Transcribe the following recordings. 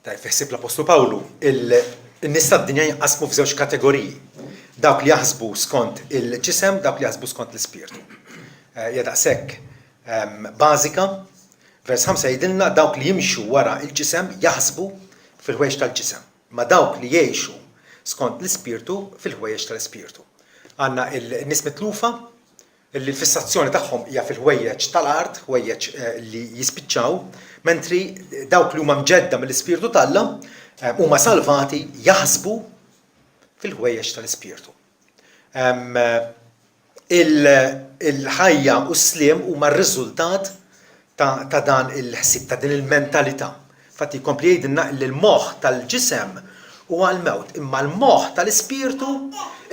F'ħsieb l-Apostlu Pawlu, in-nies tad-dinja jinqasmu f'żewġ kategoriji. Dawk li jaħsbu skont il-ġisem, dawk li jaħsbu skont l-ispirtu. Hija daqshekk bażika, vers 5 jgħidilna dawk li jimxu wara il-ġisem jaħsbu fil-ħwejjeġ tal-ġisem, ma dawk li jgħixu skont l-ispirtu fil-ħwejjeġ tal-ispirtu. Għandna n-nies mitlufa li l-fissazzjoni tagħhom hija fil-ħwejjeġ tal-art, ħwejjeġ li jispiċċaw, mentri dawk li huma mġedda mill-ispirtu talla huma salvati jaħsbu fil-ħwejjeġ tal-ispirtu. Il-ħajja u s-sliem huma r-riżultat ta' dan il-ħsieb, ta' din il-mentalità. Infatti jkompli jgħidilna li l-moħħ tal-ġisem huwa l-mewt, imma l-moħħ tal-ispirtu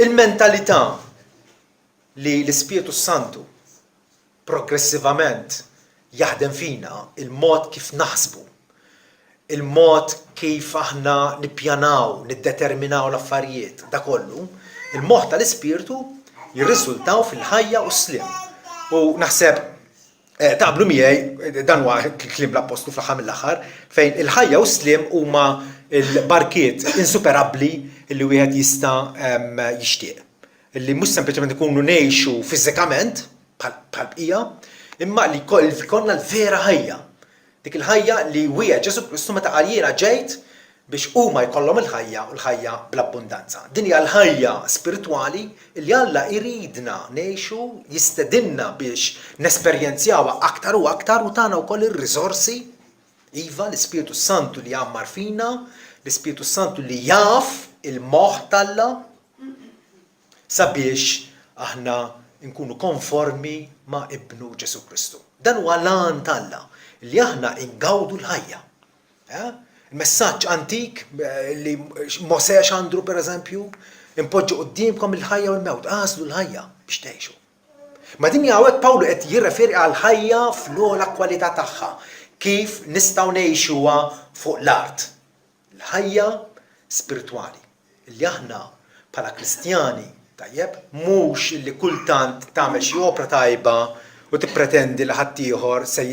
il-mentalità li l-Ispiritu Santu progressivament jaħdem fina, il-mod kif naħsbu, il-mod kif aħna nippjanaw, niddeterminaw l-affarijiet, da kollu, il-moħħ tal-ispirtu jirriżultaw fil-ħajja u s-sliem. U naħseb taqblu miegħi dan huwa kliem l-Apostlu fl-aħħar mill-aħħar, fejn il-ħajja u s-sliem huma l-barkiet insuperabbli li wieħed jista' jixtieq. Illi mhux sempliċement ikunu ngħixu fiżikament bħal bqija, imma li konna l-vera ħajja. Dik il-ħajja li wieħed Ġesu Kristu meta qal jiena ġejt biex huma jkollhom il-ħajja u l-ħajja bl-abbundanza. Din hija l-ħajja spiritwali li Alla jridna ngħixu, jistedinna biex nesperjenzjawha aktar u aktar u tagħna wkoll ir-riżorsi, iva l-Ispiritu Santu li jammar fina, l-Ispiritu Santu li jaf il-moħħ talla sabiex aħna nkunu konformi ma' Ibnu Ġesu Kristu. Dan huwa l-għan talla li aħna ingawdu l-ħajja. Il-messaġġ antik li Mosè x'għandu pereżempju, impoġġu qudiemkom il-ħajja u l-mewt, għażlu l-ħajja biex tgħixu. Ma din hawnhekk Pawlu qed jirreferi għal ħajja fl-ogħla kwalità tagħha, kif nistgħu ngħixuha fuq l-art. L-ħajja spiritwali li aħna bħala Kristjani tajjeb, mhux li kultant tagħmel xi opra tajba u tippretendi li ħadd ieħor se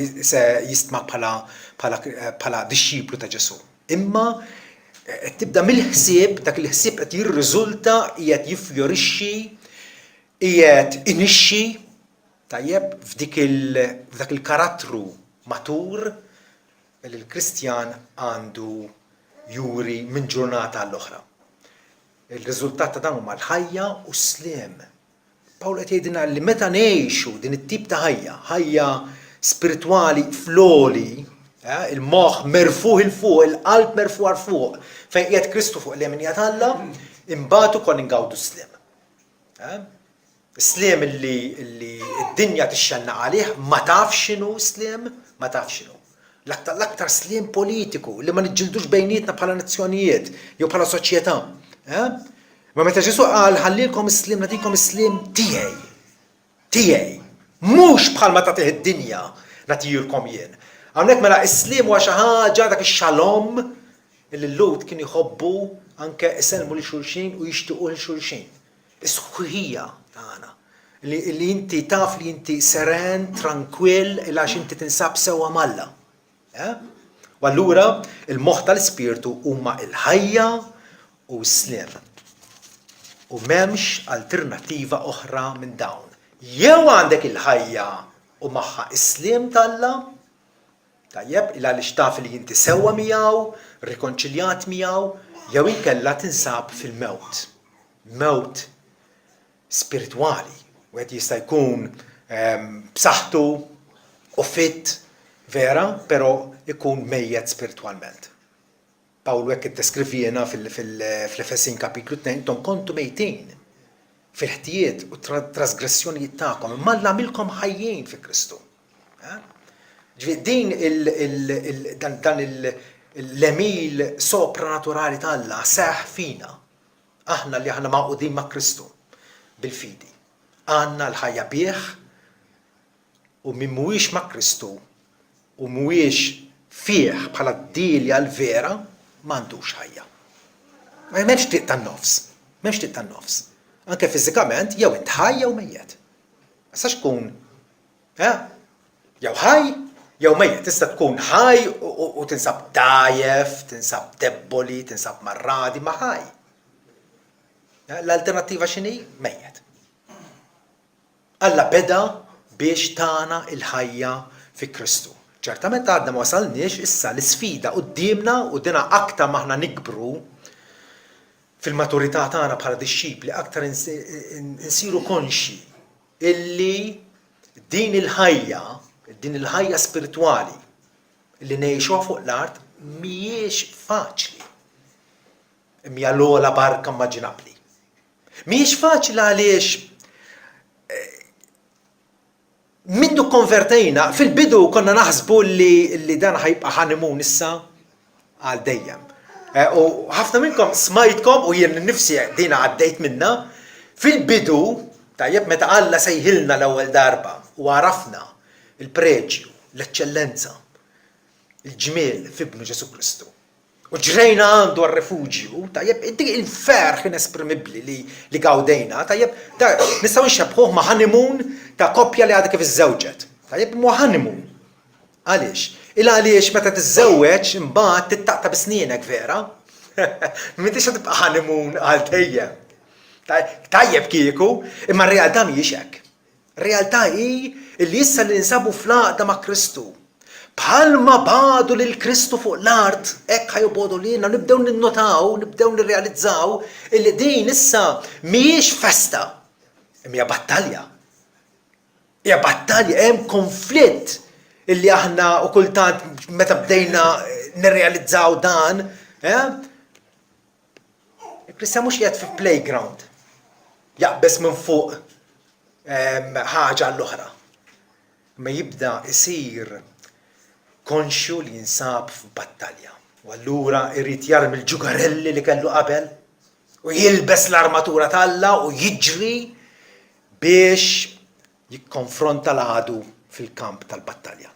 jistma' bħala dixxiplu ta' Ġesu. Imma qed tibda mill-ħsieb, dak il-ħsieb qed jirriżulta qiegħed jiffjorixxi, qiegħed inixxi tajjeb f'dak il-karattru matur li l-Kristjan għandu juri minn ġurnata għall-oħra. Il-riżultat ta' dan huma l-ħajja u s-sliem. Pawlu qed jgħidilna li meta ngħixu din it-tip ta' ħajja spiritwali floli, il-moħħ merfuħ il fuq, il-qalb merfuħ għal fuq, fejn qiegħed Kristu fuq l-yeminija Alla, imbagħad ukoll ingawdu s-sliem. Sliem li d-dinja tixxenna għalih ma taf x'inhu sliem, ma taf x'inhu. L-aktar sliem politiku li ma niġġildux bejnietna bħala nazzjonijiet jew bħala soċjetà. Ma meta Ġesu qal ħallilkom is-sliem nagħtikom is-sliem tiegħi. Mhux bħalma tagħtih id-dinja nagħtilkom jien. Hawnhekk mela is-sliem huwa xi ħaġa dak ix-xalom li l-Lut kien iħobbu anke iselmu lil xulxin u jixtiequ lil xulxin. Is-sħuħija tagħna li inti taf li inti seren, tranquill għax inti tinsab sewwa Malla. U allura il-moħħ tal-ispirtu huma l-ħajja u s-sliem. U m'hemmx alternattiva oħra minn dawn. Jew għandek il-ħajja u magħha s-sliem talla, tajjeb il għaliex taf li inti sewwa miegħu, rikonċiljat miegħu, jew inkella tinsab fil-mewt. Mewt spiritwali. Wieħed jista' jkun b'saħħtu u fit vera, però ikun mejjed spiritwalment. Pawlu hekk iddeskrivjena fil-Efesin kapitlu 2, intom kontu mejtin fil-ħtijiet u trasgressjonijiet tagħkom, imma għamilkom ħajjin fi Kristu. Din dan l-emil sopranaturali talla seħ fina. Aħna li aħna maqudin ma' Kristu bil-fidi. Għandna l-ħajja bih u min mhuwiex ma' Kristu u mhuwiex fih bħala d-dilja l-vera m'għandux ħajja. Ma m'hemmx triq tan-nofs, m'hemmx triq tan-nofs. Anke fiżikament jew int ħaj jew mejjed. Ma sax tkun jew ħaj jew mejjed, tista' tkun ħaj u tinsab dajef, tinsab debboli, tinsab marradi ma' ħaj. L-alternattiva x'inhi? Mejjed. Alla beda biex tagħna il-ħajja fi Kristu. ċertament għadna ma wasalniex issa l-isfida qudiemna u dina aktar maħna nikbru fil-maturità tagħna bħala disċipli aktar insiru konxi illi din il-ħajja spiritwali li ngħixuha fuq l-art mhijiex faċli. Mija l-ogħla barka immaġinabbli. Mhijiex faċli għaliex mindu konvertejna, fil-bidu konna naħsbu li dan ħajbqa' ħanimun issa għal dejjem. U ħafna minnkom smajtkom u jien nifsi dina għaddejt minna, fil-bidu tajjeb meta Alla sejħilna l-ewwel darba u għarafna il-preġju, l-eċċellenza, il-ġmiel f'ibnu Ġesu Kristu. U ġrejna għandu għal-refugju, tajjeb, il-ferħ inesprimibbli li gawdejna, tajjeb, nistgħu nxebħuh ma' honeymoon ta' koppja li għadha kif iżżewġet. Tajjeb, ma' honeymoon. Għaliex? Għaliex meta tiżżewweġ imbagħad tittaqta' bisnienek vera. M'intix tibqa' honeymoon għal dejjem. Tajjeb kieku, imma r-realtà mhijiex hekk. R-realtà hi li issa li ninsabu fl-għaqda ma' Kristu. Bħalma badu lil Kristu fuq l-art, hekk ħajbodu lilna, nibdew ninnotaw, nibdew nirrealizzaw illi din issa mhijiex festa, hija battalja. Hija battalja, hemm konflitt illi aħna u kultant meta bdejna nirrealizzaw dan, il-Kristjan mhux qiegħed fi playground, jaqbes minn fuq ħaġa l-oħra. Ma jibda isir konxu li jinsab f'battalja. U allura irrid jarmi l-ġugarelli li kellu qabel u jilbes l-armatura talla u jiġri biex jikkonfronta l-għadu fil-kamp tal-battalja.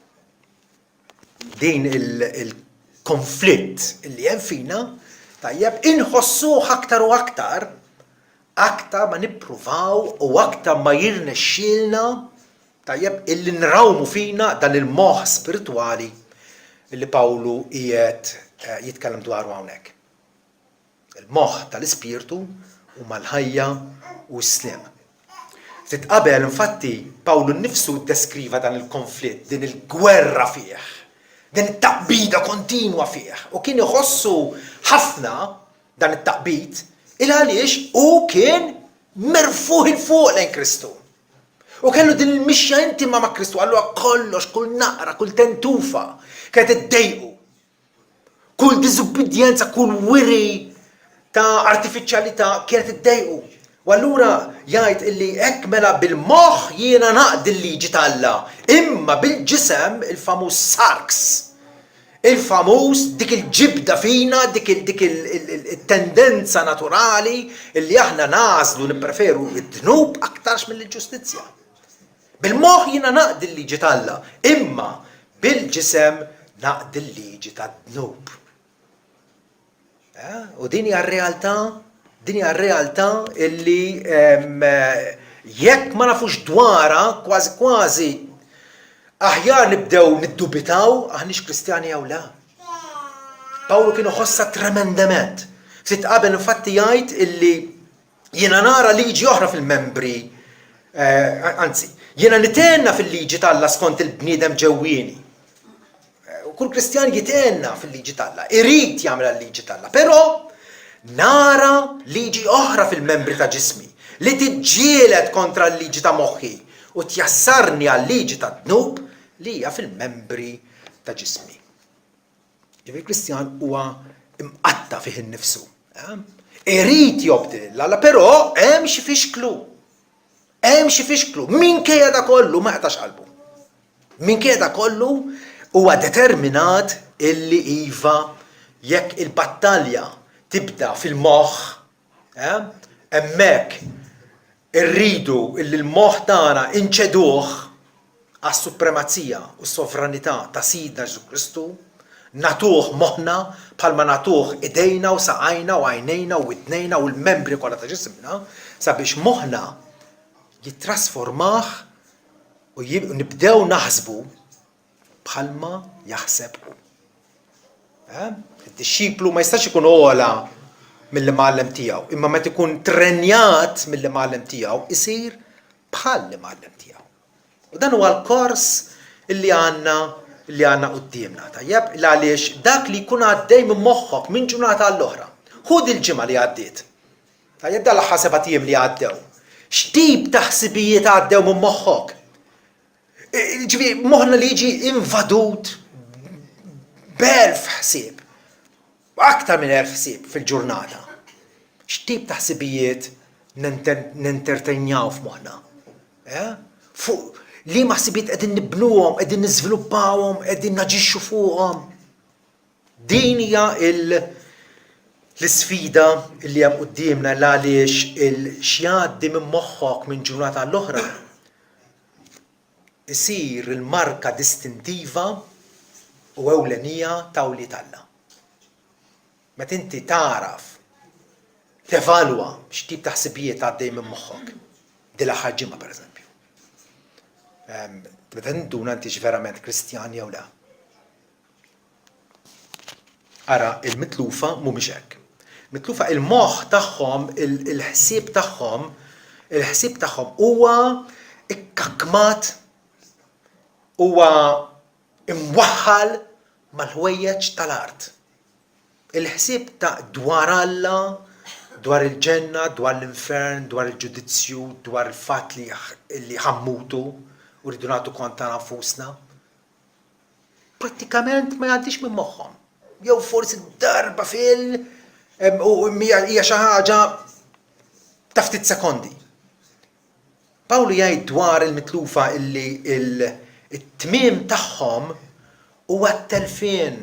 Din il-konflitt li hemm fina tajjeb inħossuh aktar u aktar ma nippruvaw u aktar ma jirnexxielna tajjeb illi nrawmu fina dan il-moħħ spiritwali illi Pawlu qiegħed jitkellem dwaru hawnhekk. Il-moħħ tal-ispirtu u mal-ħajja u s-sliem. Titqabel infatti Pawlu nnifsu ddeskriva dan il-konflitt, din il-gwerra fih, din it-taqbida kontinwa fih. U kien iħossu ħafna dan it-taqbid il għaliex u kien merfuħ il-fuq lejn Kristu. U kellu din il-mixja intima ma' Kristu, għallu kollox, kull naqra, kull tentufa, kienet iddejqu. Kull diżubbidjenza, kull wiri ta' artifiċjalità kienet iddejqu. U allura jgħid illi hekk mela bil-moħħ jiena naqdi l-liġi ta' Alla, imma bil-ġisem il-famuż sarks. Il-famuż dik il-ġibda fina, dik il-tendenza naturali illi aħna nażlu nippreferu id-dnub aktarx mill-ġustizzja. Bil-moħħ jiena naqdi l-liġi ta' Alla, imma bil-ġisem naqdi l-liġi ta' dnub. U din hija r-realtà illi jekk ma nafux dwarha kważi aħjar nibdew niddubitaw aħniex Kristjani jew le. Pawlu kien iħossha tremendament. Ftit qabel infatti jgħid illi jiena nara liġi oħra fil-membri, anzi, jiena nitenna fil-liġi tal-Alla skont il-bniedem ġewwieni. Kull Kristjan jitenna fil-liġi tal-Alla, irid jagħmel l-liġi tal-Alla, però nara liġi oħra fil-membri ta' ġismi li tiġġieled kontra l-liġi ta' moħħi u tjassarni għal-liġi ta' dnub li hija fil-membri ta' ġismi. Ġifieri Kristjan huwa imqatta fih innifsu. Irid jobdil l-Alla, però hemm xi fixklu. Hemm xi fixklu. Minkejja da kollu ma qetax qalbu. Minkejja da kollu huwa determinat illi iva jekk il-battalja tibda fil-moħħ, hemmhekk irridu illi l-moħħ tagħna inċeduh għas-supremazija u s-sovranità ta' Sidna Ġesu Kristu, natuh moħħna bħalma natuh idejna u saqajna u għajnejna u widnejna u l-membri kollha ta' ġismna sabiex moħħna jittrasformah u nibdew naħsbu bħalma jaħseb hu. Id-disċiplu ma jistax ikun ogħla mill-imgħallem tiegħu, imma meta ikun trenjat mill-imgħallem tiegħu isir bħal l-imgħallem tiegħu. U dan huwa l-kors li għandna qudiemna, tajjeb, għaliex dak li jkun għaddej minn moħħok minn ġurnata għall-oħra. Ħud il-ġimgħa li għaddiet. Tajjeb dan l-aħħar 7 ijiem li għaddew. X'tip ta' ħsibijiet għaddew minn moħħok? Ġifieri moħħna li jiġi invadut b'1000 ħsieb. Aktar minn 1000 ħsieb fil-ġurnata. X'tip ta' ħsibijiet nentertainjaw f'moħħna? Fuq li ma ħsibijiet qegħdin nibnuhom, qegħdin niżviluppawhom, qegħdin naġixxu fuqhom. Din hija l-isfida li hemm qudiemna għaliex x'jgħaddi minn moħħok minn ġurnata l-oħra isir il-marka distintiva u ewlenija ta' Wlied Alla. Meta inti taraf tevalwa x'tip ta' ħsibijiet għaddej minn moħħok. Din l-aħħar ġimgħa pereżempju. Meta nduna intix verament Kristjan jew le. Ara, il-mitlufa mhumiex hekk. Mitlufa il-moħħ tagħhom, il-ħsieb tagħhom huwa ikkakmat, huwa imwaħħal mal-ħwejjeġ tal-art. Il-ħsieb ta' dwar Alla, dwar il-ġenna, dwar l-infern, dwar il-ġudizzju, dwar il-fatt li ħammutu u rridu nagħtu kont ta' nfusna. Prattikament ma jgħaddix minn moħħhom. Jew forsi darba u hija xi ħaġa ta' ftit sekondi. Pawlu jgħid dwar il-mitlufa illi it-tmiem tagħhom huwa t-telfien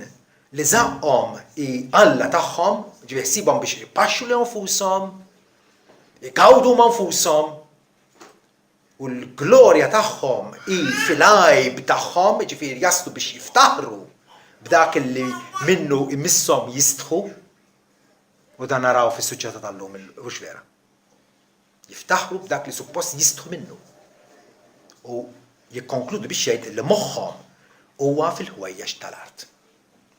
li żaqhom Alla tagħhom, ġifieri ħsibhom biex ipaxxu lil nfushom, igawdu ma' nfushom, u l-glorja tagħhom fil-għajb tagħhom, ġifieri jaslu biex jiftaħru b'dak li minnu imisshom jistħu, u dan naraw fis-suġġetta tal-lum mhux vera. Jiftaħru b'dak li suppost jistħu minnu. U jikkonkludu biex jgħid li moħħhom huwa fil-ħwejjeġ tal-art.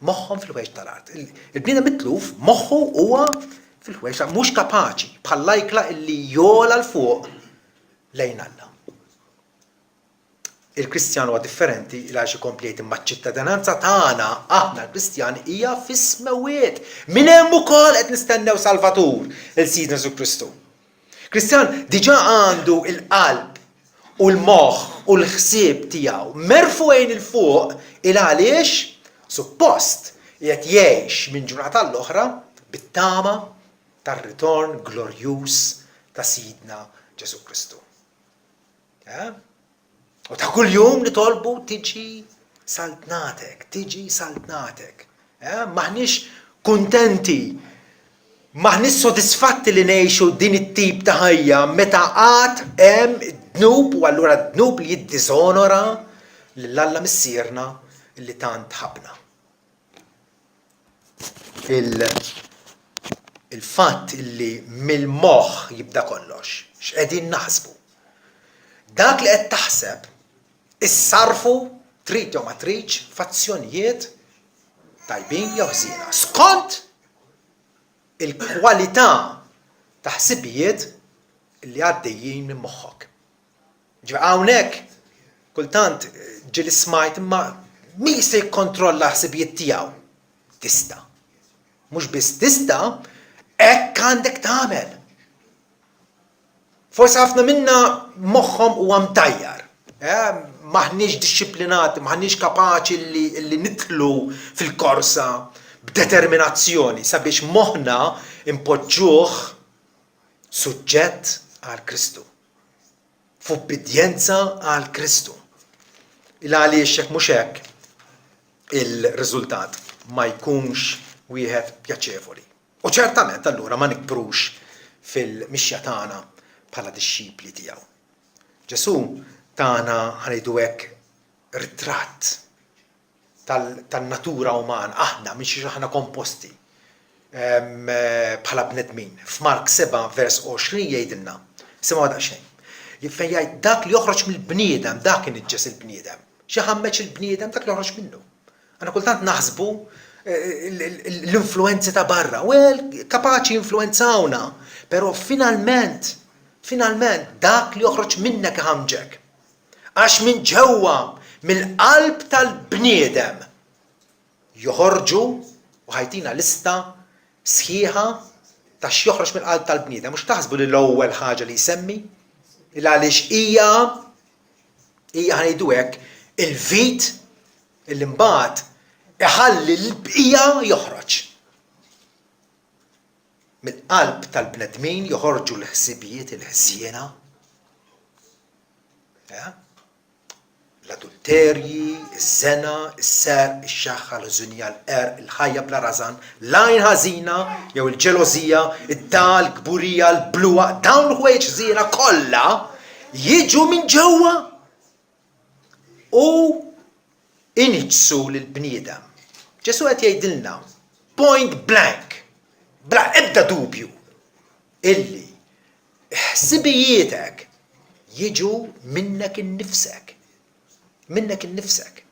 Moħħhom fil-ħwejjeġ tal-art. Il-bniedem mitluf moħħu huwa fil-ħwejjeġ mhux kapaċi bħal lajkla illi jola l fuq lejn Alla. Il-Kristjan huwa differenti għax ikompli maċ-ċittadinanza tagħna aħna l-Kristjani hija fis-smawiet. Minn hemm ukoll qed nistennew Salvatur il-Sid Ġesu Kristu. Kristjan diġà għandu l-qalb u l-moħħ u l-ħsieb tiegħu merfuqejn il fuq għaliex suppost qed jgħix minn ġurnata l-oħra bit-tama tar-ritorn glorjuż ta' Sidna Ġesu Kristu. U ta' kull jum nitolbu tiġi saltnatek. Maħniex kuntenti, maħniex sodisfatti li ngħixu din it-tip ta' ħajja meta qatt hemm dnub u allura dnub li jiddiżonora lil Alla missierna li tant ħabna. Il-fatt illi mill-moħħ jibda kollox, x'qegħdin naħsbu. Dak li qed taħseb issarfu trid jew ma tridx f'azzjonijiet tajbin jew ħsiena. Skont il-kwalità ta' ħsibijiet li għaddejjin minn moħħok. Ġifieri hawnhekk kultant ġieli smajt imma min se jikkontrolla ħsibijiet tiegħu? Tista'. Mhux biss tista', hekk għandek tagħmel. Forsi ħafna minna moħħhom huwa mtajjar. Maħniex dixxiplinati, maħniex kapaċi li nidħlu fil-korsa b'determinazzjoni sabiex moħħna impoġġuh suġġett għal Kristu. F'ubbidjenza għal Kristu. Għaliex hekk mhux hekk il-riżultat ma jkunx wieħed pjaċevoli. U ċertament allura ma nikbrux fil-mixja tagħna bħala disċipli tiegħu. Ġesu tagħna ħanejdu hekk ritratt tal-natura umana, aħna minn xi aħna komposti bħala bnedmin. F'Mark 7 vers 20 jgħidilna, simgħu daqsxejn. Fejn jgħid dak li joħroġ mill-bniedem dak inniġġes il-bniedem. xi ħammeġ il-bniedem dak li joħroġ minnu. Għana kultant naħsbu l-influenzi ta' barra. Kapaċi influenzawna, pero finalment dak li joħroġ minnek ħamġek. Għax minn ġewwa mill-qalb tal-bniedem joħorġu u ħajtina lista sħiħa ta' x'joħroġ mill-qalb tal-bniedem. Mhux taħsbu li l-ewwel ħaġa li jsemmi għaliex hija ħanejdu hekk il-vit illi mbagħad iħalli l-bqija joħroġ. Mill-qalb tal-bnedmin joħorġu l-ħsibijiet il-ħsiena. L-adulterji, iż-żena, is-serq, ix-xaħħa, l-ħżunja, l-qerq, il-ħajja bla rażan, l-għajn ħażina jew il-ġelożija, id-dal, kburija, l-bluwa, dawn l-ħwejġ żiena kollha jiġu minn ġewwa u iniġsu lill-bniedem. Ġesu qed jgħidilna point blank, bla ebda dubju, illi ħsibijietek jiġu minnek innifsek. Minnek innifsek.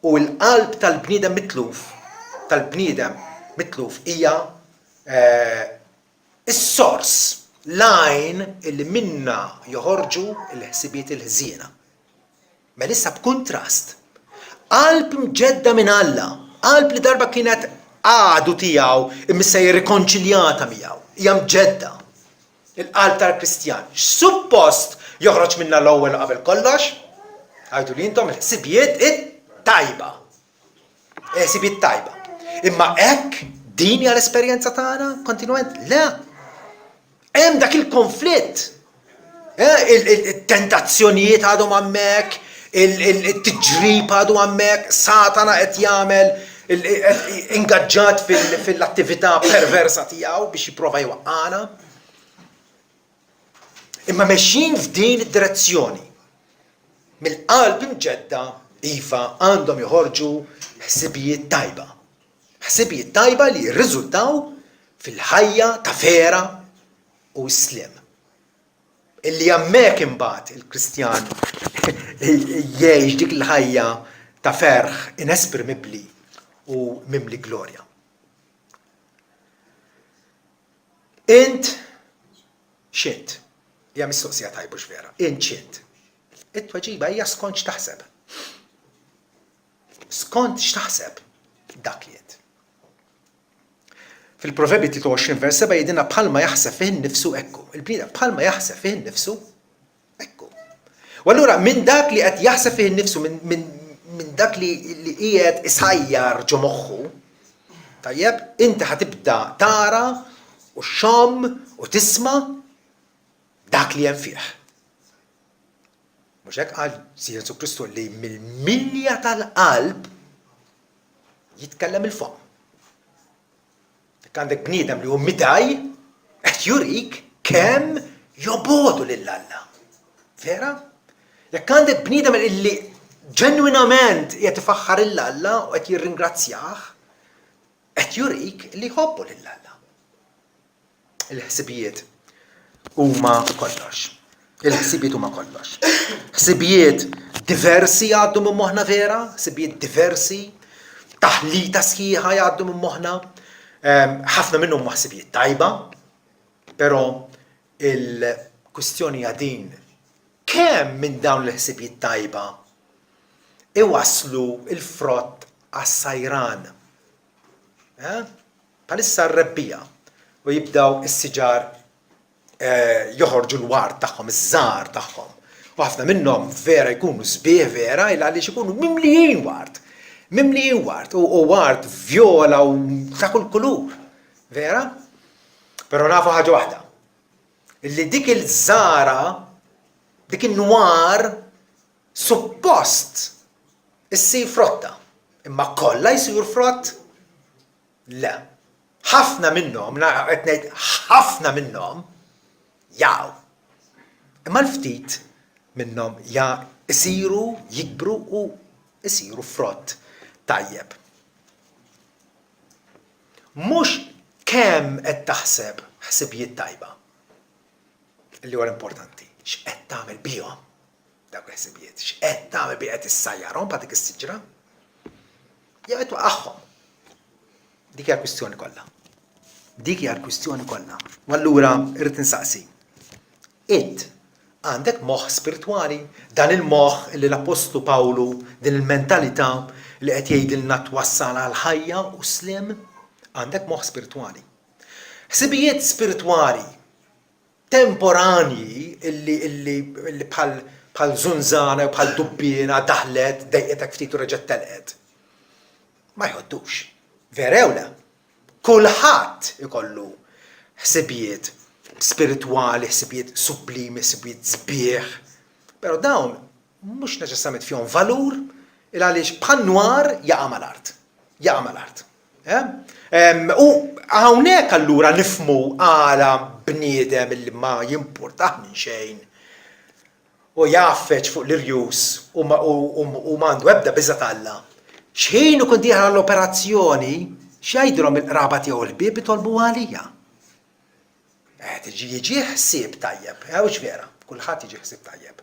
U l-qalb tal-bniedem mitluf hija is-sors, lajn illi minna joħorġu l-ħsibiet il-ħżiena. Ma issa b'kuntrast, qalb mġedda minn Alla, qalb li darba kienet għadu tiegħu imissa jirrikonċiljata miegħu, hija mġedda. Il-qalb tal-Kristjan. Suppost joħroġ minna l-ewwel qabel kollox, għajdu li jintom il-ħsibiet it-tajba. Ħsibiet tajba. Imma hekk din hija l-esperjenza tagħna kontinwament? Le. Hemm dak il-konflitt. Il-tentazzjonijiet għadhom hemmhekk, il-tiġrib għadu hemmhekk, Satana qed jagħmel ingaġġat fil-attività perversa tiegħu biex jipprova jwaqqana. Imma mexjin f'din id-direzzjoni. Mill-qalb imġedda iva għandhom joħorġu ħsibijiet tajba. Ħsibijiet tajba li jirriżultaw fil-ħajja ta' vera u sliem. Illi hemmhekk imbagħad il-Kristjan jgħix dik il-ħajja ta' ferħ inesprimibbli u mimli glorja. Int x'int? Hija mistoqsija tajba x'vera. Int x'int? It-tweġiba hija skont x'taħseb. Skont x'taħseb dak li int. Fil-Proverbi 23 vers 7 jgħidilna bħalma jaħseb fih innifsu ekku. Il-bniedem bħalma jaħseb fih innifsu ekku. U allura minn dak li qed jaħseb fih innifsu minn dak li qiegħed isajjar ġo moħħu, tajjeb, inti ħatibda tara u xomm u tisma' dak li hemm fih. Mhux hekk qal Ġesu Kristu li mill-milja tal-qalb jitkellem il-fom. Jekk għandek bniedem li hu midaj, qed jurik kemm jobodu lil Alla. Vera? Jekk għandek bniedem li ġenwinament qed ifaħħar lil Alla u qed jirringrazzjah, qed jurik li jħobbu lil Alla. Il-ħsibijiet huma kollox. Il-ħsibiet huma kollox. Ħsibijiet diversi jgħaddu minn moħħna vera, ħsibiet diversi, taħlita sħiħa jgħaddu minn moħħna. Ħafna minnhom huma ħsibiet tajba, però il-kwistjoni hija din kemm minn dawn il-ħsibiet tajba iwasslu il-frott għas-sajran. Bħalissa r-rebbija u jibdaw is-siġar joħorġu l-wart tagħhom, iż-żgħar tagħhom. U ħafna minnhom vera jkunu sbieħ vera għaliex ikunu mimlijin wart. Mimlijin wart u wart vjola u ta' kull kulur. Vera? Però nafu ħaġa waħda. Illi dik il-żara, dik in-nwar suppost issir frotta. Imma kollha jsir frott? Le. Ħafna minnhom, qed ngħid ħafna minnhom jaw. Imma l-ftit minnhom isiru, jikbru u isiru frott tajjeb. Mhux kemm qed taħseb ħsibijiet tajba. Li huwa importanti, x'qed tagħmel bihom. dak il-ħsibijiet. X'qed tagħmel bi qed issajjarhom bħal dik is-siġra? Jew qed twaqqagħhom. Dik hija l-kwistjoni kollha. Dik hija l-kwistjoni kollha. U allura irrid insaqsi. Int għandek moħħ spiritwali, dan il-moħħ li l-Apostlu Pawlu, din il-mentalità li qed jgħidilna twassal għal ħajja u sliem, għandek moħħ spiritwali. Ħsibijiet spiritwali temporanji illi bħal żunżana u bħal dubbiena daħlet dejqetek ftit u reġgħet telqet. Ma jħoddux. Verew le. Kulħadd ikollu ħsibijiet spiritwali, ħsibijiet sublimi, ħsibijiet sbieħ. Però dawn mhux neċessarjament fihom valur il għaliex bħal nwar jaqa' mal-art. Jaqa' mal-art. U hawnhekk allura nifhmu għala bniedem illi ma jimpurtah minn xejn u jaffeċ fuq l-irjus u m'għandu ebda biża' Alla. X'ħin ikun dieħla l-operazzjoni x'jgħidulhom il-qraba tiegħu l-ħbieb itolbu għalija. Jiġi ħsieb tajjeb, mhux vera, kulħadd jiġi ħsieb tajjeb.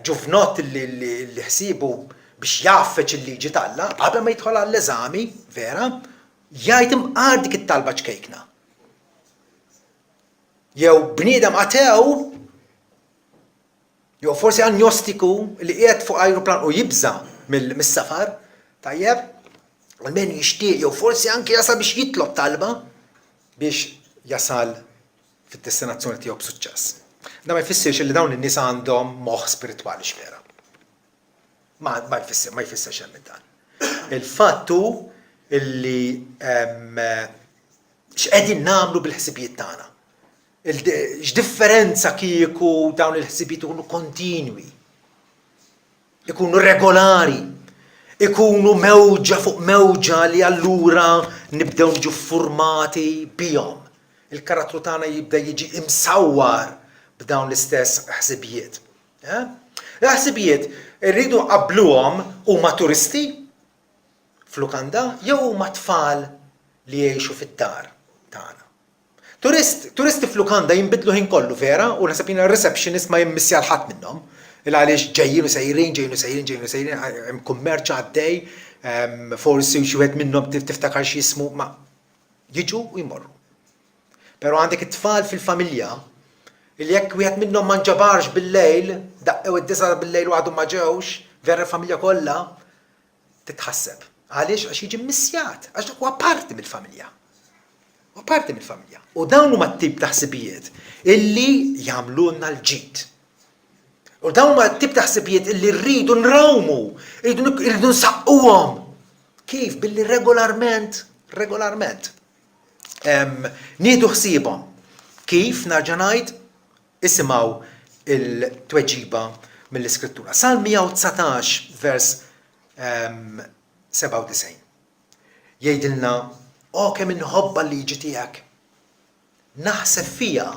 Ġuvnot li ħsiebu biex jaffeċ il-liġi Alla qabel ma jidħol għall-eżami, vera, jgħid imqar dik it-talba ċkejkna. Jew bniedem atew, jew forsi agnostiku li qiegħed fuq ajruplan u jibża mis-safar, tajjeb, għalmen jixtieq jew forsi anke jasal biex jitlob talba biex jasal fit-destinazzjoni tiegħu b'suċċess. Da ma jfissirx li dawn in-nies għandhom moħħ spiritwali x'vera. Ma jfissirx hemm dan. Il-fattu illi x'qegħdin nagħmlu bil-ħsibijiet tagħna. X'differenza kieku dawn il-ħsibijiet ikunu kontinwi, ikunu regolari, ikunu mewġa fuq mewġa li allura nibdew niġu ffurmati bihom. Il-karattru tagħna jibda jiġi imsawwar b'dawn l-istess ħsibijiet. L-ħsibijiet irridu qabluhom huma turisti f'lukanda jew huma tfal li jgħixu fid-dar tagħna. Turisti f'lukanda jinbidlu ħin kollu vera u naħseb jiena receptionist ma jimmissja l-ħadd minnhom. Il-għaliex ġejjin u sejrin, hemm kummerċ għaddej, forsi xi wieħed minnhom tiftakar xi jismu ma jiġu u jmorru. Però għandek it-tfal fil-familja li jekk wieħed minnhom ma nġabarx bil-lejl, daqqew id-disa bil-lejl u għadhom ma ġewx, vera l-familja kollha titħasseb. Għaliex għax jiġi mmissjat, għax dak huwa parti mill-familja. Huwa parti mill-familja. U dawn huma t-tip ta' ħsibijiet illi jagħmlulna l-ġid. U dawn huma t-tip ta' ħsibijiet illi rridu nrawmu, rridu nsaqquhom. Kif? Billi regolarment nieħdu ħsiebhom. Kif narġa' ngħid isimgħu il-tweġiba mill-Iskrittura. Salm 119 vers 97. Jgħidilna, kemm inħobba l-liġi tiegħek. Naħseb fiha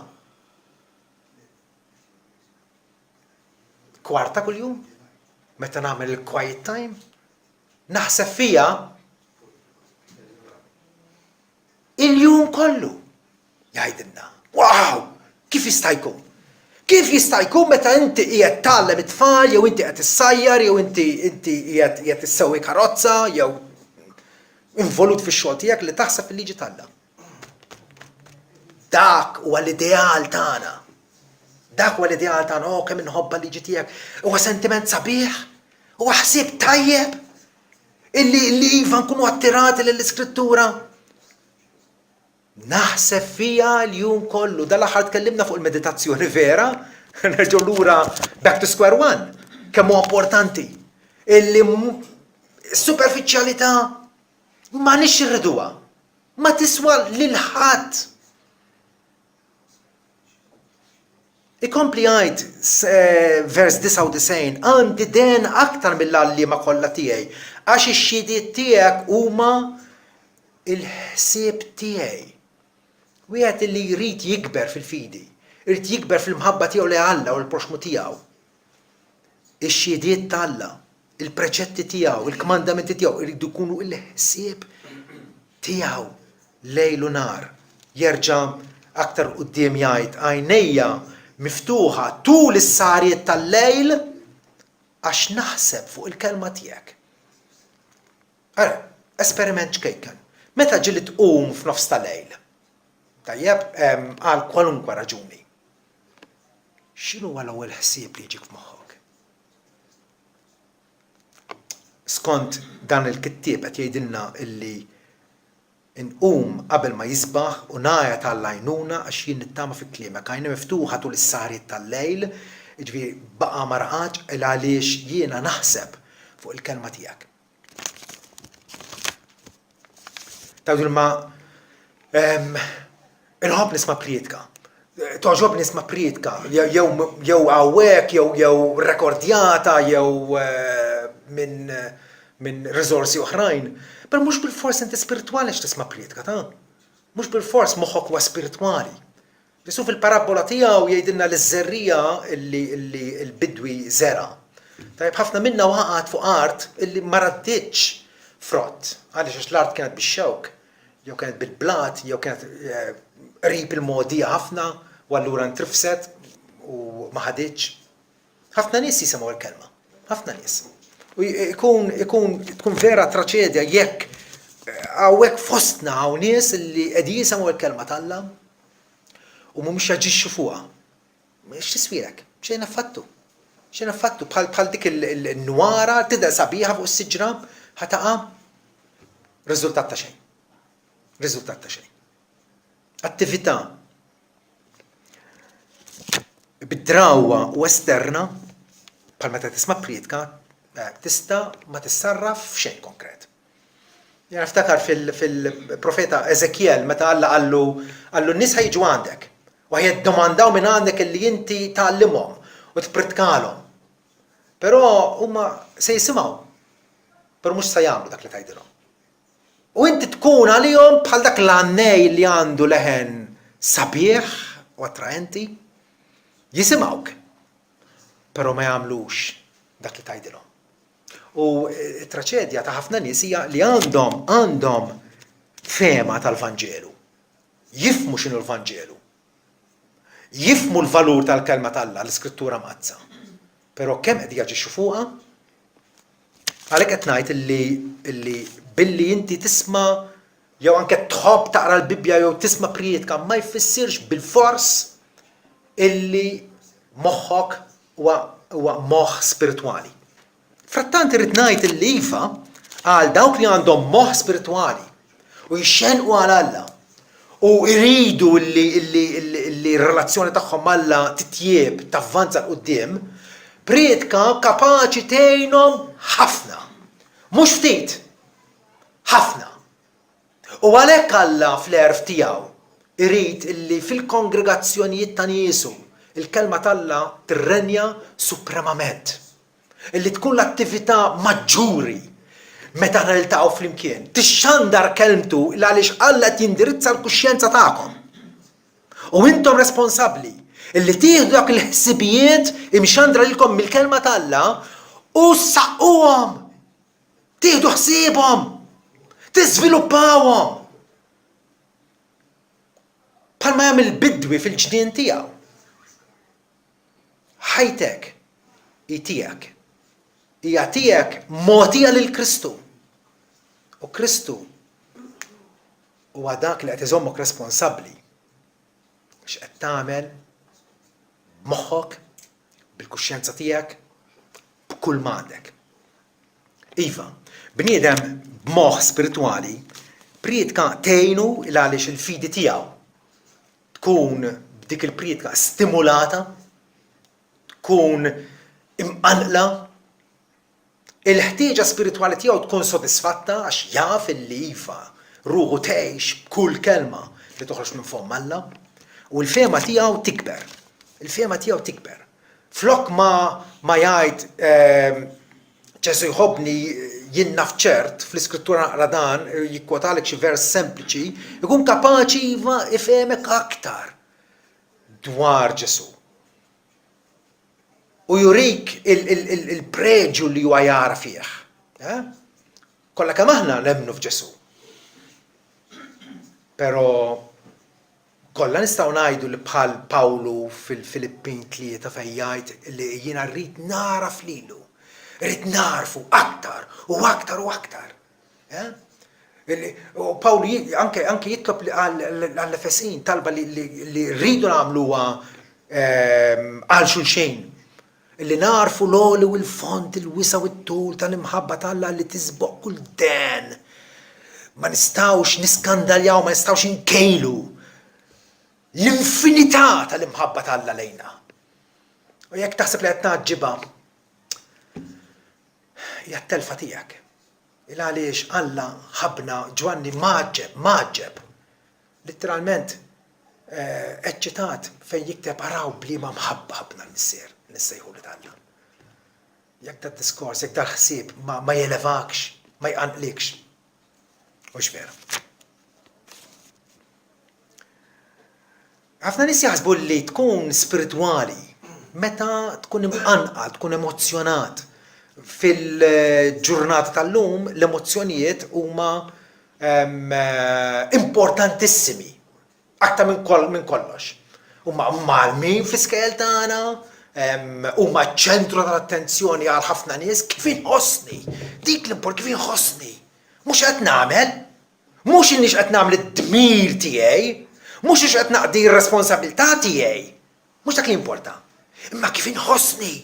kwarta kuljum, meta nagħmel il-quiet time, naħseb fiha il-jum kollu. Jgħidilna, wow, kif jista' jkun? Kif jista' jkun meta inti qiegħed tgħallem it-tfal jew inti qed issajjar jew inti qiegħed issewwi karozza jew involut fix-xogħol tiegħek li taħseb fil-liġi Alla. Dak huwa l-ideal tagħna. Dak huwa l-ideal tagħna, kemm inħobba l-liġi tiegħek. Huwa sentiment sabiħ, huwa ħsieb tajjeb illi iva nkunu attirati lill-Iskrittura. Naħseb fiha l-jum kollu. Dal-aħħar tkellimna fuq il-meditazzjoni vera, nerġgħu lura back to square one. Kemm huwa importanti. Illi superfiċjalità ma nix irriduha. Ma tiswa lil ħadd. Ikompli għajt vers 99, għandi den aktar mill-għallima kollha tiegħi, għax ix-xhiediet tiegħek huma il-ħsieb tiegħi. Wieħed li jrid jikber fil-fidi, jrid jikber fil-mħabba tiegħu li Alla u l-proxmu tiegħu. Ix-xhiediet ta' Alla, il-preċetti tiegħu, il-kmandamenti tiegħu jridu jkunu l-ħsieb tiegħu lejl u nar. Jerġa' aktar quddiem jgħid għajnejja miftuħa tul is-sariet tal-lejl għax naħseb fuq il-kelma tiegħek. Ara, esperiment xkejken. Meta ġili tqum f'nofs tal-lejl? Tajjeb, għal kwalunkwa raġuni. X'inhu l-ewwel ħsieb li jġik f'moħħok? Skont dan il-kittieb qed jgħidilna illi inqum qabel ma jisbaħ u ngħajat għall-għajnuna għax jien nittama fil-kliemek għajna miftuħa tul is-sariet tal-lejl, jiġifieri baqa' ma raqax il għaliex jiena naħseb fuq il-kelma tiegħek. Tgħidulma inħobb nisma' priedka. Toġob nisma' priedka jew hawnhekk jew rekordjata jew minn riżorsi oħrajn. Però mhux bil-fors inti spiritwali x'tisma' priedka ta'. Mhux bil-fors moħħok huwa spiritwali. Ġesu fil-parabola tiegħu jgħidilna l-żerrija illi l-bidwi żera. Tajjeb ħafna minnha waqgħet fuq art illi ma raddiċ frott. Għaliex l-art kienet bix-xewk, jew kienet bil-blat, jew kienet qrib il-modija ħafna u allura ntrifset u ma ħadiċ. Ħafna nies jisimgħu l-kelma. Ħafna nies. U tkun vera traċedja jekk hawnhekk fostna hawn nies li qegħdin jisimgħu l-kelma tal-Alla u mhumiex jaġixxu fuqha. X'tiswilek? Xejn affattu. Xejn affattu bħal dik il-nwara tidher sabiħa fuq is-siġra ħataqa' riżultat ta' xejn. Riżultat ta' xejn. Attività bid-drawwa u esterna bħal meta tisma' priedka tista' ma tissarraf f'xejn konkret. Jena niftakar fil-profeta Ezekiel meta Alla qallu n-nies ħajġu għandek u ħjeddomandaw minn għandek illi inti tgħallimhom u tpritkalhom. Però huma se jisimgħu, però mhux se jagħmlu dak li tgħidilhom. U inti tkun għalihom bħal dak l-għannej li għandu leħen sabiħ u attraenti, jisimgħuk, però ma jagħmlux dak li tgħidilhom. U t-traċedja ta' ħafna nies hija li għandhom fehma tal-Vanġelu. Jifhmu x'inhu l-Vanġelu. Jifhmu l-valur tal-kelma tal-Alla, l-Iskrittura mazza. Però kemm qed jaġixxu fuqha? Għalhekk qed ngħid illi billi inti tisma' jew anke tħobb taqra l-Bibja jew tisma' priedka ma jfissirx bil-fors illi moħħok huwa moħħ spiritwali. Frattant irrid ngħid il-lifa għal dawk li għandhom moħħ spiritwali u jxenqu għal Alla u jridu li r-relazzjoni tagħhom Alla titjieb tavvanza l quddiem, priedka kapaċi tgħinhom ħafna. Mhux ftit, ħafna. U għalhekk Alla fl-erf tiegħu irid illi fil-kongregazzjonijiet ta' niesu il-kelma tal-Alla tirrenja supremament. Illi tkun l-attività maġġuri meta niltaqgħu flimkien. Tixxandar kelmtu għaliex Alla qed jindirizza l-kuxjenza tagħkom. U intom responsabbli illi tieħdu dak il-ħsibijiet imxandra lilkom mill-kelma tal-Alla u saqquhom. Tieħdu ħsiebhom. Tiżviluppawhom. Bħalma jagħmel il-bidwi fil-ġnien tiegħu. Ħajtek hi tiegħek. Hija tiegħek mogħtija lil Kristu. U Kristu huwa dak li qed iżommok responsabbli x'qed tagħmel b'moħħok, bil-kuxjenza tiegħek, b'kull m'għandek. Iva, bniedem b'moħħ spiritwali priedka tgħinu għaliex il-fidi tiegħu tkun b'dik il-priedka stimulata, tkun imqanqla, il-ħtieġa spiritwali tiegħu tkun sodisfatta għax jaf illi iva ruħu tgħix b'kull kelma li toħroġ minn fuq Alla u l-fehma tiegħu tikber. Il-fehma tiegħu tikber. Flok ma jgħid Ġesu jħobbni jien naf ċert fl-Iskrittura naqra dan jikkwotalek xi vers sempliċi, ikun kapaċi iva ifhemek aktar dwar Ġesu. U jurik il-preġu li huwa jara fih. Kollha kemm aħna nemmnu f'Ġesu. Però Kolla nistgħu ngħidu li bħal Pawlu fil-Filippin 3 fejn jgħid li jiena rrid naraf lilu. Rrid narfu aktar u aktar u aktar. U Pawlu anke jitlob għall-Efesin talba li rridu nagħmluha għal xulxejn. Li narfu l-għoli u l-font, il-wisa u t-tul tal-imħabba tal-Alla li tisboq kull den. Ma nistawx niskandaljaw, ma nistawx nkejlu l-infinità tal-imħabba tal-Alla lejna. U jekk taħseb li qed naġġibha, hija t-telfa tiegħek. Il-għaliex Alla ħabna Ġwanni maġġeb. Litteralment eċċitat fejn jikteb araw bliema mħabba ħabna l-missier. Nissejħu li Alla. Jekk dat diskors, jekk dal-ħsieb ma jelevakx, ma jqanqlikx. Mhux vera. Ħafna nies jaħsbu li tkun spiritwali meta tkun imqanqal, tkun emozzjonat. Fil-ġurnata tal-lum l-emozzjonijiet huma importantissimi. Aktar minn kollox. Huma malmin fl-iskejjel tagħna, huma ċentru tal-attenzjoni għal ħafna nies kif inħossni. Dik l-import kif inħossni. Mhux qed nagħmel, mhux innix qed nagħmel id-dmir tiegħi, mhux ix qed naqdi r-responsabilità tiegħi. Mhux dak li importa. Imma kif inħossni.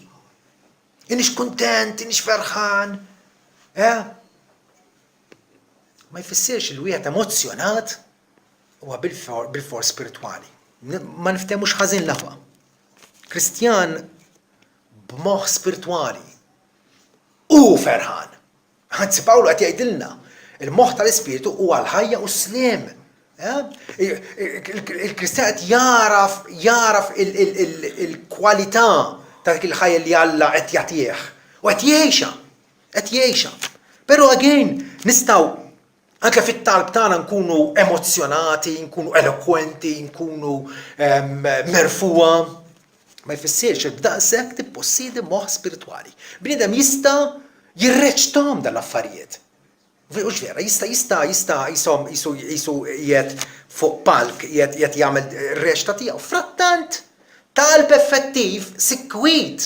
Inix kuntent, inix ferħan. Ma jfissirx il-wieħed emozzjonat huwa bil-for spiritwali. Ma niftemux ħażin laħwa. Kristjan b'moħħ spiritwali u ferħan. Anzi Pawlu qed jgħidilna il-moħħ tal-ispiritu huwa l-ħajja u s-sliem. Il-Kristjan qed jaraf il-kwalità ta' dik il-ħajja li Alla qed jagħtih. U qed jgħixha. Però again nistgħu anke fit-talb tagħna nkunu emozzjonati, nkunu elokwenti, nkunu merfuwa. Ma jfissirx b'daqshekk tippossidi moħħ spiritwali. Bniedem jista' jirreċtom dal-affarijiet. Mhux vera, jista' jisu qiegħed fuq palk, qiegħed jagħmel ir-reċta tiegħu. Frattant talb effettiv sikwit.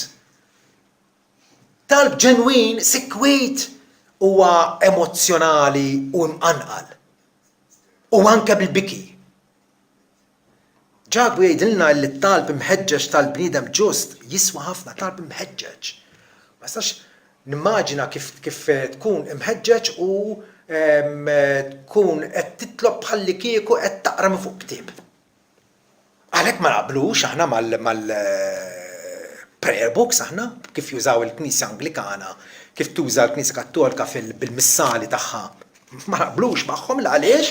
Talb ġenwin sikwit huwa emozzjonali u mqanqal. U anke bil-biki. Ġabu jgħidilna li t-talb imħeġġeġ tal-bniedem ġust jiswa ħafna talb imħeġġeġ. Ma nistax nimmaġina kif tkun imħeġġeġ u tkun qed titlob bħalli kieku qed taqra minn fuq ktieb. Għalhekk ma naqblux aħna mal-prayer books aħna kif jużaw il-Knisja Anglikana, kif tuża l-Knisja Kattolika bil-missali tagħha. Ma naqblux magħhom għaliex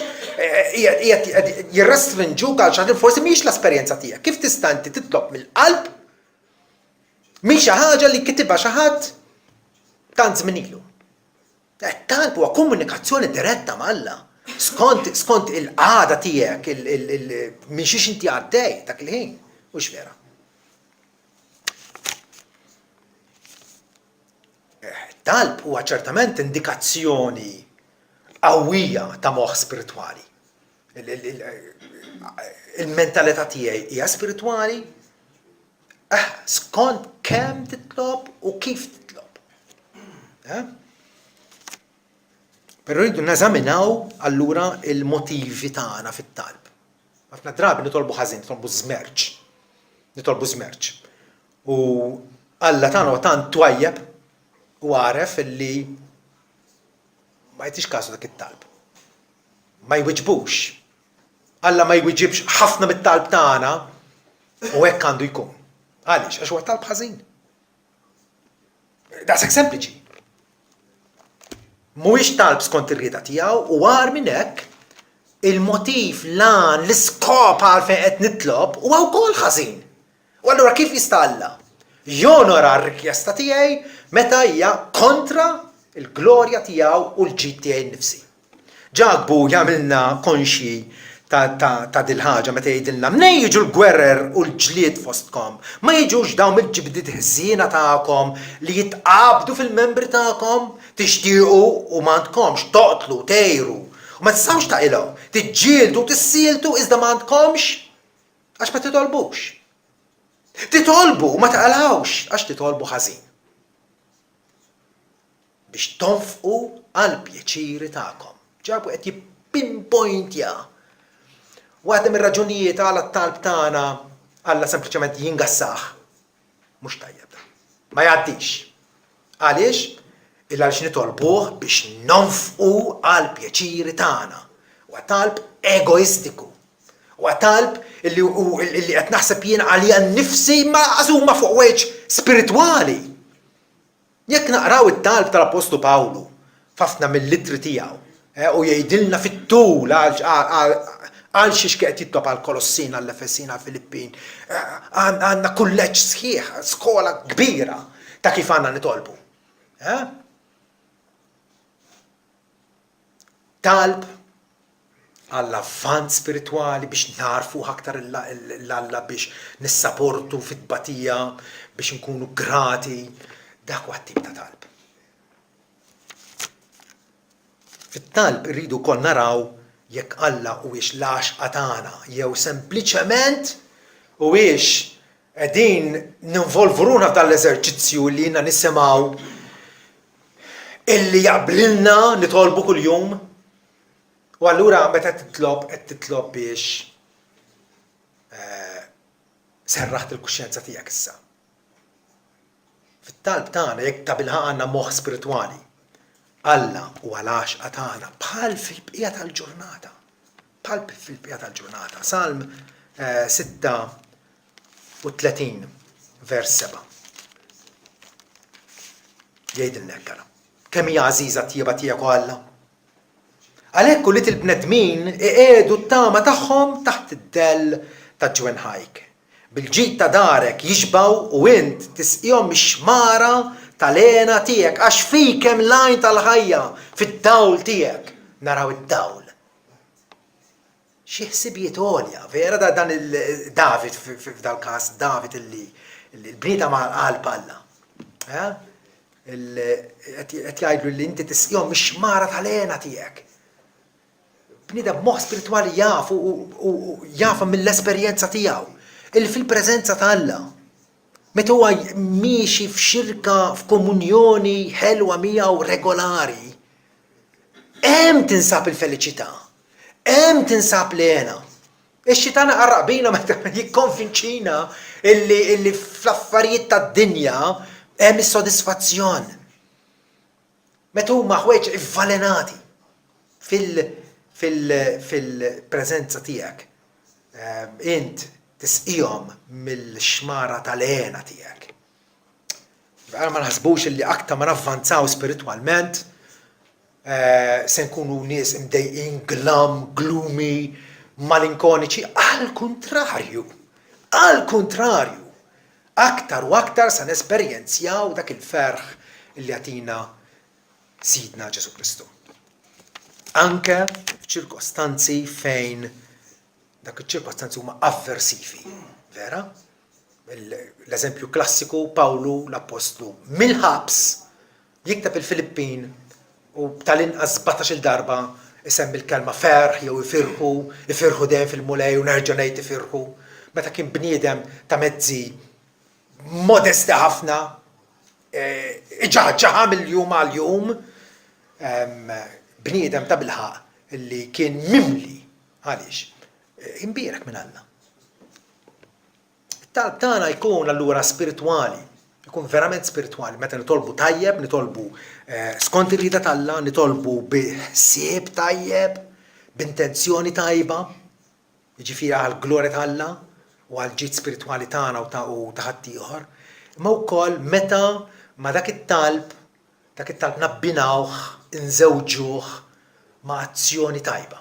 jirrestrinġuk għal xi forsi mhix l-esperjenza tiegħek. Kif tista' inti titlob mill-qalb mhix xi ħaġa li kitibha xi ħadd tant żmien ilu. Talb huwa komunikazzjoni diretta mal-Alla. Skont il-qagħda tiegħek minn xiex inti għaddej dak il-ħin. Mhux vera. Talb huwa ċertament indikazzjoni qawwija ta' moħħ spiritwali. Il-mentalità tiegħi hija spiritwali skont kemm titlob u kif titlob. Però rridu neżaminaw allura il-motivi tagħna fit-talb. Ħafna drabi nitolbu ħażin, nitolbu żmerġ. U Alla tagħna tant twajjeb u għaref illi ma jtix kasu dak it-talb. Ma jwiġbux. Alla ma jwiġibx ħafna mit-talb tagħna u hekk għandu jkun. Għaliex? Għax huwa talb ħażin. Daqshekk sempliċi. Mhuwiex talb skont ir-rieda tiegħu u għar minn hekk il-motiv lan l-iskop għalfejn qed nitlob huwa wkoll ħażin. U allura kif jista' Alla jonora r-rikjesta tiegħi meta hija kontra il-glorja tiegħu u l-ġid tiegħi nnifsi. Ġagbu jagħmilna konxji ta' dil-ħaġa meta jgħidilna mnej jiġu l-gwerer u l-ġlied fostkom, ma jiġux dawn il-ġibdiet ħżiena tagħkom li jitqabdu fil-membri tagħkom, tixtiequ u m'għandkomx toqtlu, tejru, u ma tistgħux taqilgħu, tiġġieldu, tissiltu iżda m'għandkomx Għax ma titolbux. Titolbu ma taqalawx għax titolbu ħażin. Biex tonfqu għal pjaċiri tagħkom. Ġabu qed jippinpointja. Waħda mir-raġunijiet għal t-talb tagħna Alla sempliċement jingassaħ. Mhux tajjeb da. Ma jgħaddix. Għaliex? Illa għaliex nitolbuh biex nonfqu għal pjaċiri tagħna. Huwa talb egoistiku. Huwa talb illi qed naħseb jien għalija nnifsi ma għażuma fuq weġ spiritwali. Jekk naqraw it-talb tal-Apostlu Pawlu f'ħafna mill-littri tiegħu u jgħidilna fit-tul għal xiex qed jitlob għal Kolossin, għall Efesin, għal Filippin. Għandna kulleġġ sħiħ, skola kbira ta' kif għandna nitolbu. Talb għall-avvant spiritwali biex narfu aktar l-Alla biex nissapportu fit-tbatija, biex nkunu grati, dak huwa tip ta' talb. Fit-talb irridu wkoll naraw jekk Alla huwiex l-għaxqa tagħna jew sempliċement huwiex qegħdin ninvolvuruna f'dan l-eżerċizzju li jiena nisimgħu illi jaqblilna nitolbu kuljum. U allura meta qed titlob biex serraħt il-kuxjenza tiegħek issa. Fit-talb tagħna jekk ta' bilħaq għandna moħħ spiritwali. Alla huwa l-għaxqa tagħna bħal fil-bqija tal-ġurnata. Bħal fil-bqija tal-ġurnata. Salm 36 vers 7. Jgħidilna hekk ara. Kemm hija għażiża t-tjieba tiegħek Alla? Għalhekk kullit il-bnedmin iqiegħdu t-tama tagħhom taħt id-dell ta' ġwenħajk. Bil-ġid ta' darek jixbaw u int tisqihom mix-xmara tal-għena tiegħek għax fik hemm lajn tal-ħajja fid-dawl tiegħek. Naraw id-dawl. Xi ħsibijiet għolja, vera dan il-David f'dal-każ David illi l-bnieda ma' qalb Alla. Qed jgħidlu li inti tisqihom mix-xmara tal-għena tiegħek. Bnieda b'moħħ spiritwali jaf u jafa mill-esperjenza tiegħu illi fil-preżenza ta' Alla. Meta huwa miexi f'xirka f'komunjoni ħelwa miegħu regolari, hemm tinsab il-feliċità, hemm tinsab l-għena. Ix-xitana qarraq bina meta jikkonvinċina illi fl-affarijiet tad-dinja hemm is-sodisfazzjon. Meta huma ħwejġ ivvalenati fil-preżenza tiegħek. Int tisqihom mill-xmara tal-għena tiegħek. Ma naħsbux illi aktar ma navvanzaw spiritwalment se nkunu nies imdejqin, gloomy, malinkoniċi, għall-kuntrarju. Aktar u aktar se nesperjenzjaw dak il-ferħ illi għatina Sidna Ġesu Kristu. Anke f'ċirkostanzi fejn dak iċ-ċirkostanzi huma avversivi, vera? L-eżempju klassiku Pawlu l-Apostlu mill-ħabs jiktab il-Filippin u tal-inqas 17 darba isemmi l-kelma ferħ jew ifirħu dejjem fil-mulej u nerġa' ngħid ifirħu. Meta kien bniedem ta' mezzi modesti ħafna, iġaħġaħa mill-jum għal-jum, bniedem ta' bilħaq illi kien mimli għaliex. Imbierek minn Alla. Il-talb tagħna jkun allura spiritwali, jkun verament spiritwali, meta nitolbu tajjeb, nitolbu skont ir-rieda tal-Alla, nitolbu b'ħsieb tajjeb, b'intenzjoni tajba, jiġifieri għall-glorja tal-Alla u għall-ġid spiritwali tagħna u ta' ħadd ieħor, imma wkoll meta ma dak it-talb nabbinawh, inżewġuh ma' azzjoni tajba.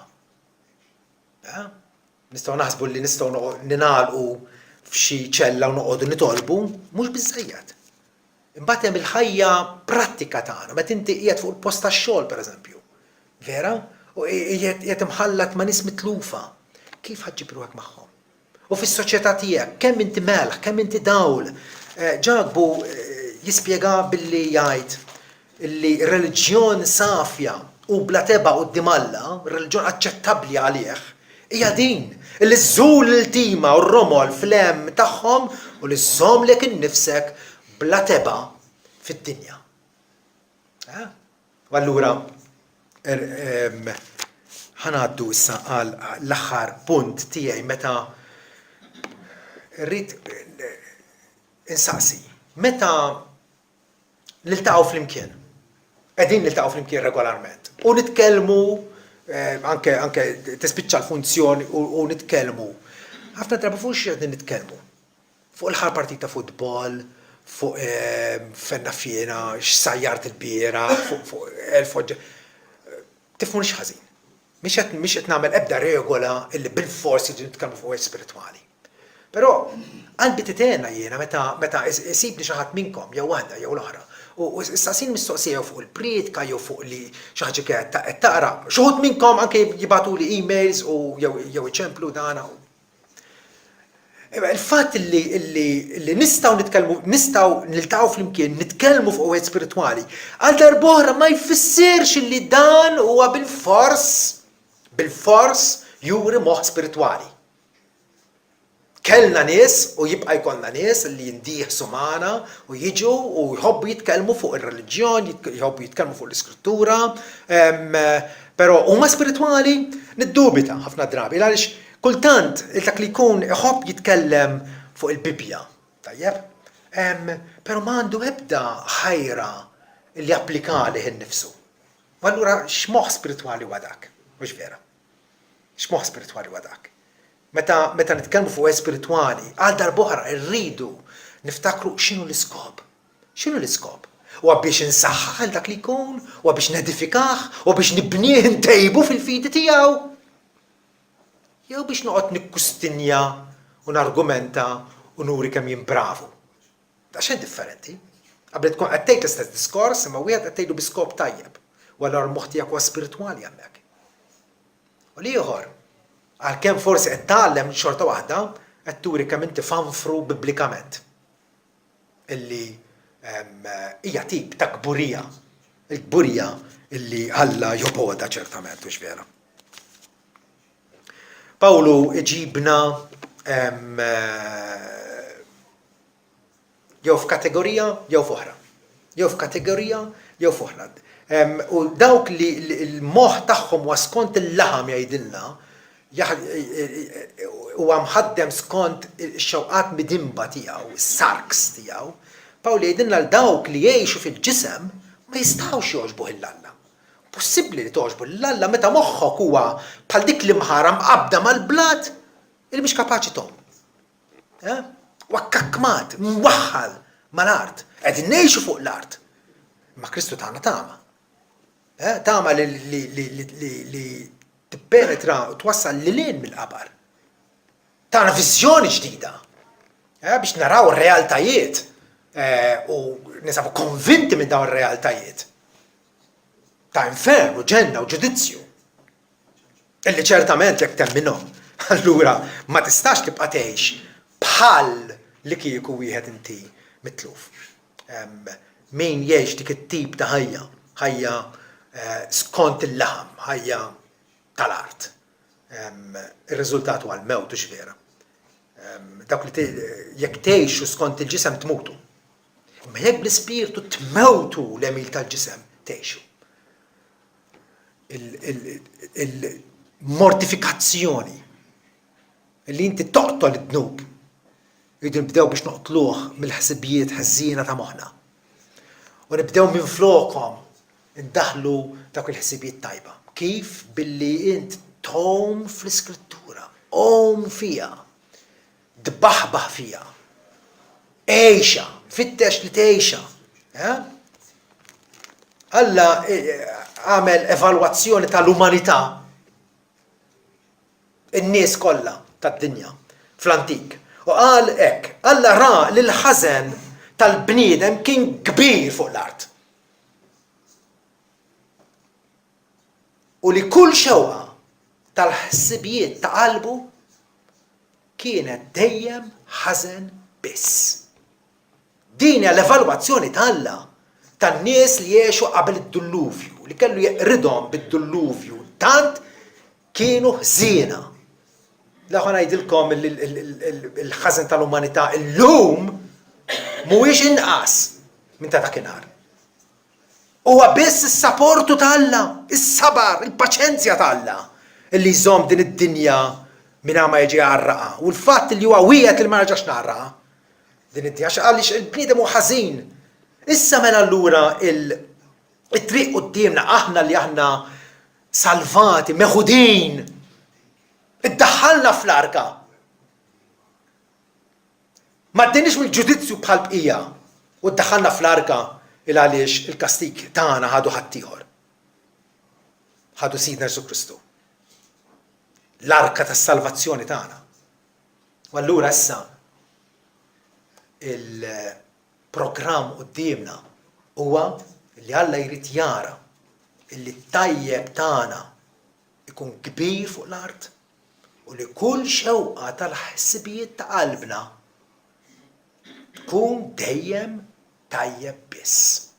Nistgħu naħsbu li nistgħu ninagħlqu f'xi ċella u noqogħdu nitolbu, mhux biżżejjed. Imbagħad hemm il-ħajja prattika tagħna, meta inti qiegħed fuq il-post tax-xogħol pereżempju. Vera? U qiegħed imħallat ma' nies mitlufa. Kif ħaġġib ruħek magħhom? U fis-soċjetà tiegħek kemm inti melħ, kemm inti dawl. Ġagbu jispjega billi jgħid illi reliġjon safja u bla teba quddiem Alla, reliġjon aċċettabbli għalih, Hija din li żżul il-tima u r-romol fl-hemm tagħhom u li żżommlek innifsek bla teba fid-dinja. U allura ħanaddu issa għal l-aħħar punt tiegħi meta rrid insaqsi. Meta niltaqgħu flimkien, qegħdin niltaqgħu flimkien regolarment u nitkellmu anke tispiċċa l-funzjoni u nitkellmu. Ħafna drabi fuq x'qegħdin nitkellmu. Fuq il-ħar partita futbol, fuq fenna fjena, x'sajjart il-biera, fuq il-foġġa. Tifhmu nix ħażin. Mhix qed nagħmel ebda regola illi bil-forsi nitkellmu fuq spiritwali. Però qalbi titena jiena meta isibni xi ħadd minnkom jew waħda jew l-oħra. U istaqsin mistoqsija fuq il-priedka jew fuq li xi ħaġa qed taqra. Xi wħud minnkom anke jibatuli emails u jew iċemplu dana. Il-fatt li nistgħu nitkellmu, nistgħu niltaqgħu flimkien nitkellmu fuq wieħed spiritwali, għal darb'oħra ma jfissirx li dan huwa bil-fors juri moħħ spiritwali. Kellna nies u jibqa' jkollna nies li jindieħsu magħna u jiġu u jħobbu jitkellmu fuq ir-reliġjon, jħobbu jitkellmu fuq l-iskrittura, però huma spiritwali niddubita ħafna drabi għaliex kultant dak li jkun iħobb jitkellem fuq il-Bibja, tajjeb? Però ma għandu ebda ħajra li applikali innifsu. U allura x'moħħ spiritwali huwa dak? Mhux vera. X'moħħ spiritwali huwa dak? Meta nitkellmu fuq spiritwali, għal darb'oħra rridu niftakru x'inhu l-iskop. X'inhu l-iskop? Huwa biex insaħħaħ dak li jkun, huwa biex nedifikah, huwa biex nibnieh ntejbu fil-fidi tiegħu. Jew biex noqgħod nikkustinja u nargumenta u nuri kemm jien bravu. Da xejn differenti. Qabel tkun qed tgħid l-istess diskors imma wieħed qed tgħidu bi skop tajjeb. U allura l-moħħ tiegħek huwa spiritwali hemmhekk. U li ieħor, għalkemm forsi qed tagħllem xorta waħda, qed turi kemm inti fanfru biblikament. Illi hija tip ta' kburija. Il-kburija illi Alla joboda ċertament mhux vera. Pawlu iġibna jew f'kategorija jew f'oħra. Jew f'kategorija jew f'oħra. U dawk li l-moħħ tagħhom huwa skont il-laħam jgħidilna huwa mħaddem skont ix-xewqat midimba tiegħu, sarks tiegħu. Pawlu jgħidilna l dawk li jgħixu fil-ġisem ma jistgħux jogħġbu l-Alla. Possibbli li toġbu l-Alla meta moħħok huwa bħal dik li mħaram qabda mal-blat li mhix kapaċi tom. Wakkakmat, mwaħħal mal-art. Qegħdin ngħixu fuq l-art. Ma Kristu tagħna tama. Tama li tippenetra u twassal lilien mill-qabar. Tagħna viżjoni ġdida. Biex naraw ir-realtajiet u nisabu konvinti minn dawn ir-realtajiet. Ta' infern u ġenna u ġudizzju. Illi ċertament jekk temminhom, allura ma tistax tibqa' tgħix bħal li kieku wieħed inti mitluf. Min jgħix dik it-tip ta' ħajja skont il-laħam, ħajja tal-art. Ir-riżultat huwa l-mewt u x'vera. Dak li jekk tgħixu skont il-ġisem tmutu. Imma jekk bl-ispirtu tmewtu l-emil tal-ġisem tgħixu. Il-mortifikazzjoni li inti toqtol id-dnub jridu nibdew biex noqtluh mill-ħsibijiet ħażina ta' moħħna. U nibdew minn flokhom indaħlu dak il-ħsibijiet tajba. Kif? Billi int tom fl-iskrittura, fija, dbaħbaħ fija, għejxa, fittex li tgħixha. Alla għamel evalwazzjoni tal-umanità in-nies kollha tad-dinja fl-antik. U qal hekk, Alla ra li l-ħażen tal-bniedem kien kbir fuq l-art. U li kull xewqa tal-ħsibijiet ta' qalbu kienet dejjem ħażen biss. Din hija l-evalwazzjoni ta' Alla tan-nies li jgħixu qabel id-dilluvju, li kellu jeqridhom bid-dilluvju, tant kienu ħżiena, L-aħħar ngħidilkom il-ħażin tal-umanità illum mhuwiex inqas minn ta' dakinhar. Huwa biss is-saportu tal-Alla, is-sabar, il-paċenzja tal-Alla illi jżomm din id-dinja mingħajr ma jiġi għarraqa. U l-fatt li huwa wieħed li ma reġax narraqa din id-dinja għaliex il-bniedem hu ħażin. Issa mela allura it-triq qudiemna aħna li aħna salvati, meħudin, iddaħħalna fl-arka. Ma ddenix mill-ġudizzju bħal bqija u ddaħħalna fl-arka għaliex il-kastik tagħna ħadu ħaddieħor. Ħadu Sidna Ġesu Kristu. L-arka tas-salvazzjoni tagħna. U allura issa il-programm qudiemna huwa li Alla jrid jara illi t-tajjeb tagħna ikun kbir fuq l-art u li kull xewqa tal-ħsibijiet ta' qalbna tkun dejjem tajjeb biss.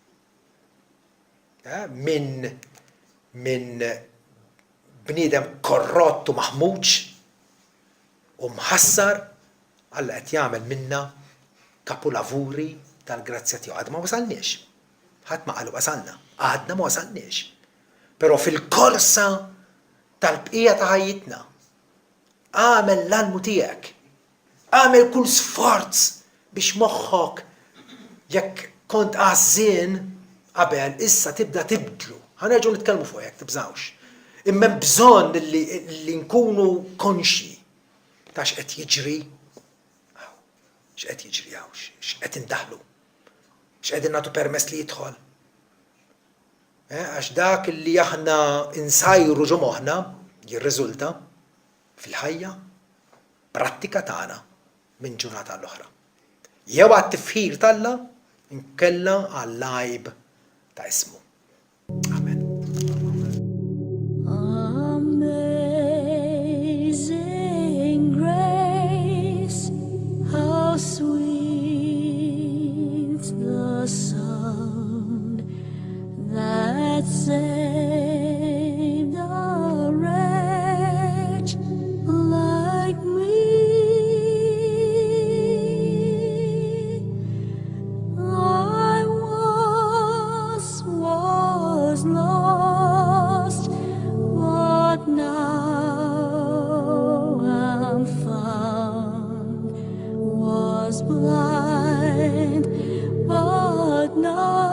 Minn bniedem korrott u maħmuġ u mħassar Alla qed jagħmel minna kapulavuri tal-grazzja tiegħu. Għadna ma wasalniex. Ħadd ma qalu wasalna. Għadna ma wasalniex. Però fil-korsa tal-bqija ta' ħajjitna għamel l-almu tiegħek. Għamel kull sforz biex moħħok jekk kont għażin qabel issa tibda tibdlu. Ħanerġgħu nitkellmu fuq jekk tibżawx. Imma bżonn li nkunu konxi ta' x'qed jiġri. X'qed jiġri hawn, x'qed indaħlu. X'qegħdin nagħtu permess li jidħol. Għax dak li aħna insajru ġo moħħna jirriżulta fil-ħajja prattika tagħna minn ġurnata l-oħra. Jew għat-tifħir tal-Alla inkella għall-għajb ta' ismu. Amen. Amazing grace, how sweet the sound that saved a wretch like me. I once was lost, but now I'm found. Was blind, but now